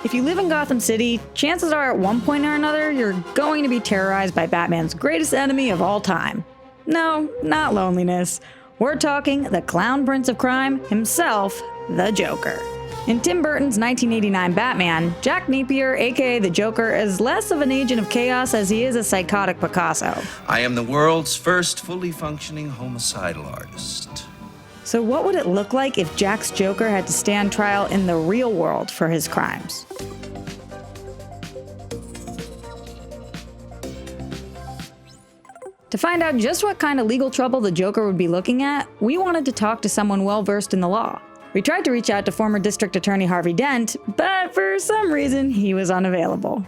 If you live in Gotham City, chances are at one point or another, you're going to be terrorized by Batman's greatest enemy of all time. No, not loneliness. We're talking the clown prince of crime himself, the Joker. In Tim Burton's 1989 Batman, Jack Napier, aka the Joker, is less of an agent of chaos as he is a psychotic Picasso. I am the world's first fully functioning homicidal artist. So what would it look like if Jack's Joker had to stand trial in the real world for his crimes? To find out just what kind of legal trouble the Joker would be looking at, we wanted to talk to someone well-versed in the law. We tried to reach out to former District Attorney Harvey Dent, but for some reason, he was unavailable.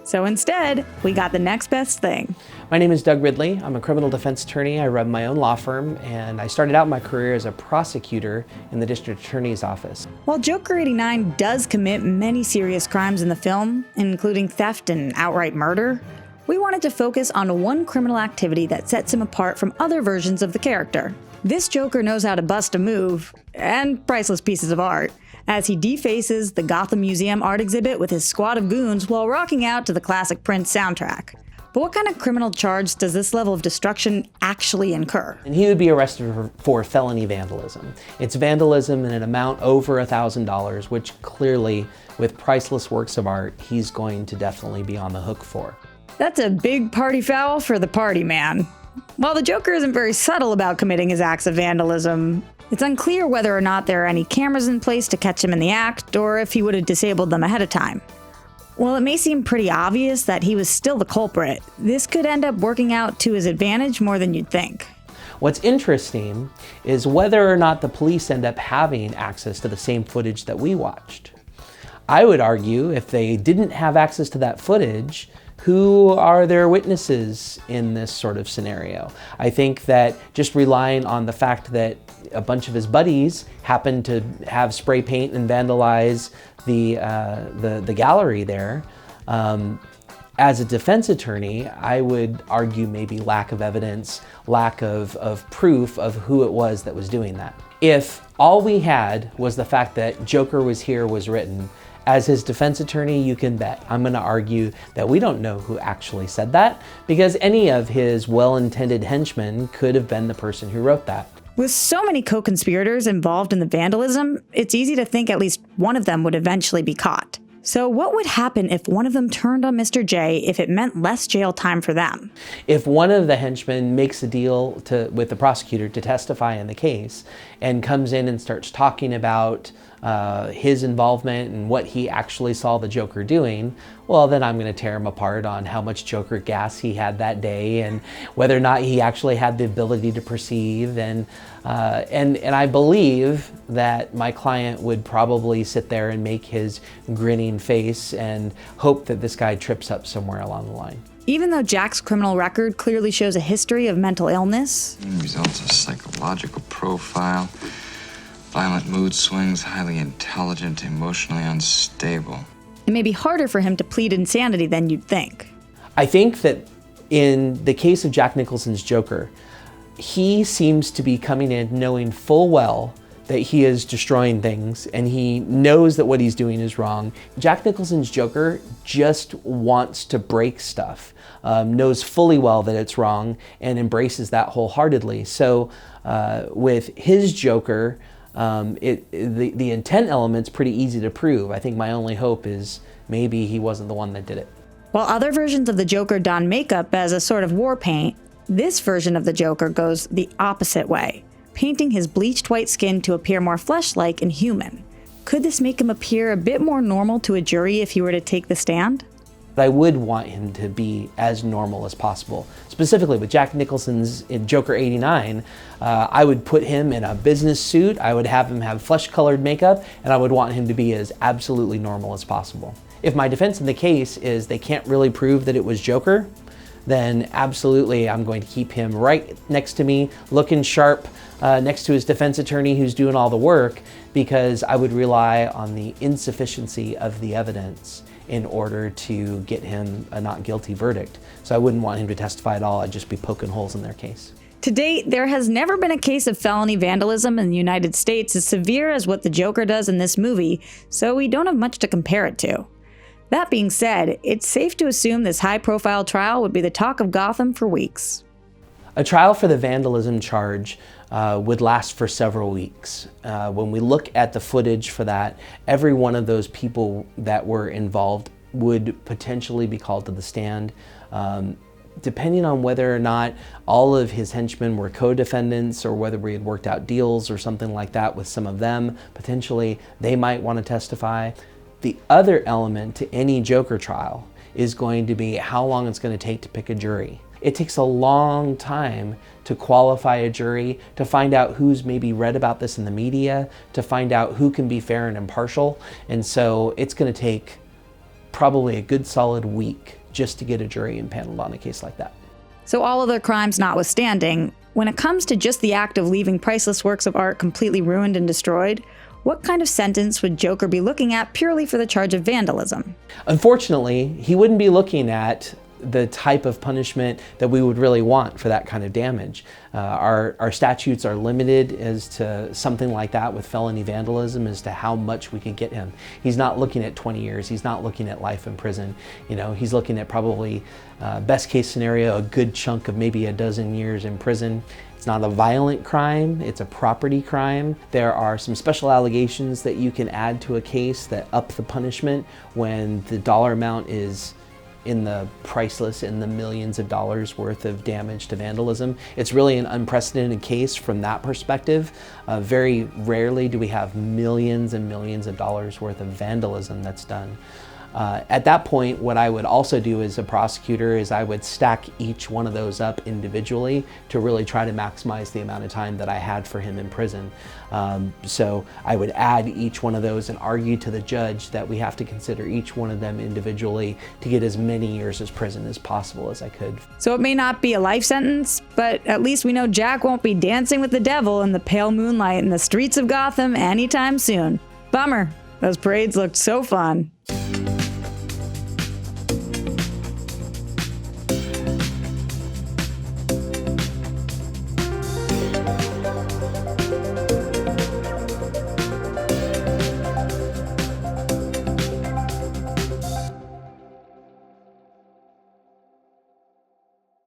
So instead, we got the next best thing. My name is Doug Ridley. I'm a criminal defense attorney. I run my own law firm, and I started out my career as a prosecutor in the District Attorney's office. While Joker 89 does commit many serious crimes in the film, including theft and outright murder, we wanted to focus on one criminal activity that sets him apart from other versions of the character. This Joker knows how to bust a move, and priceless pieces of art, as he defaces the Gotham Museum art exhibit with his squad of goons while rocking out to the classic Prince soundtrack. But what kind of criminal charge does this level of destruction actually incur? And he would be arrested for felony vandalism. It's vandalism in an amount over $1,000, which clearly, with priceless works of art, he's going to definitely be on the hook for. That's a big party foul for the party man. While the Joker isn't very subtle about committing his acts of vandalism, it's unclear whether or not there are any cameras in place to catch him in the act, or if he would have disabled them ahead of time. While it may seem pretty obvious that he was still the culprit, this could end up working out to his advantage more than you'd think. What's interesting is whether or not the police end up having access to the same footage that we watched. I would argue if they didn't have access to that footage, who are their witnesses in this sort of scenario? I think that just relying on the fact that a bunch of his buddies happened to have spray paint and vandalize the gallery there, as a defense attorney, I would argue maybe lack of evidence, lack of proof of who it was that was doing that. If all we had was the fact that Joker was here was written, as his defense attorney, you can bet I'm going to argue that we don't know who actually said that, because any of his well-intended henchmen could have been the person who wrote that. With so many co-conspirators involved in the vandalism, it's easy to think at least one of them would eventually be caught. So what would happen if one of them turned on Mr. J if it meant less jail time for them? If one of the henchmen makes a deal with the prosecutor to testify in the case and comes in and starts talking about his involvement and what he actually saw the Joker doing, well, then I'm going to tear him apart on how much Joker gas he had that day and whether or not he actually had the ability to perceive. And I believe that my client would probably sit there and make his grinning face and hope that this guy trips up somewhere along the line. Even though Jack's criminal record clearly shows a history of mental illness, results of psychological profile, violent mood swings, highly intelligent, emotionally unstable. it may be harder for him to plead insanity than you'd think. I think that in the case of Jack Nicholson's Joker, he seems to be coming in knowing full well that he is destroying things and he knows that what he's doing is wrong. Jack Nicholson's Joker just wants to break stuff, knows fully well that it's wrong and embraces that wholeheartedly. So with his Joker, the intent element's pretty easy to prove. I think my only hope is maybe he wasn't the one that did it. While other versions of the Joker don makeup as a sort of war paint, this version of the Joker goes the opposite way, painting his bleached white skin to appear more flesh-like and human. Could this make him appear a bit more normal to a jury if he were to take the stand? I would want him to be as normal as possible. Specifically with Jack Nicholson's in Joker 89, I would put him in a business suit, I would have him have flesh-colored makeup, and I would want him to be as absolutely normal as possible. If my defense in the case is they can't really prove that it was Joker, then absolutely I'm going to keep him right next to me, looking sharp, next to his defense attorney who's doing all the work, because I would rely on the insufficiency of the evidence in order to get him a not guilty verdict. So I wouldn't want him to testify at all, I'd just be poking holes in their case. To date, there has never been a case of felony vandalism in the United States as severe as what the Joker does in this movie, so we don't have much to compare it to. That being said, it's safe to assume this high-profile trial would be the talk of Gotham for weeks. A trial for the vandalism charge would last for several weeks. When we look at the footage for that, every one of those people that were involved would potentially be called to the stand. Depending on whether or not all of his henchmen were co-defendants or whether we had worked out deals or something like that with some of them, potentially they might want to testify. The other element to any Joker trial is going to be how long it's going to take to pick a jury. It takes a long time to qualify a jury, to find out who's maybe read about this in the media, to find out who can be fair and impartial. And so it's going to take probably a good solid week just to get a jury impaneled on a case like that. So all other crimes notwithstanding, when it comes to just the act of leaving priceless works of art completely ruined and destroyed, what kind of sentence would Joker be looking at purely for the charge of vandalism? Unfortunately, he wouldn't be looking at the type of punishment that we would really want for that kind of damage. Our statutes are limited as to something like that with felony vandalism as to how much we can get him. He's not looking at 20 years, he's not looking at life in prison. You know, he's looking at probably best case scenario, a good chunk of maybe a dozen years in prison. It's not a violent crime, it's a property crime. There are some special allegations that you can add to a case that up the punishment when the dollar amount is in the priceless, in the millions of dollars worth of damage to vandalism. It's really an unprecedented case from that perspective. Very rarely do we have millions and millions of dollars worth of vandalism that's done. At that point, what I would also do as a prosecutor is I would stack each one of those up individually to really try to maximize the amount of time that I had for him in prison. So I would add each one of those and argue to the judge that we have to consider each one of them individually to get as many years as prison as possible as I could. So it may not be a life sentence, but at least we know Jack won't be dancing with the devil in the pale moonlight in the streets of Gotham anytime soon. Bummer. Those parades looked so fun.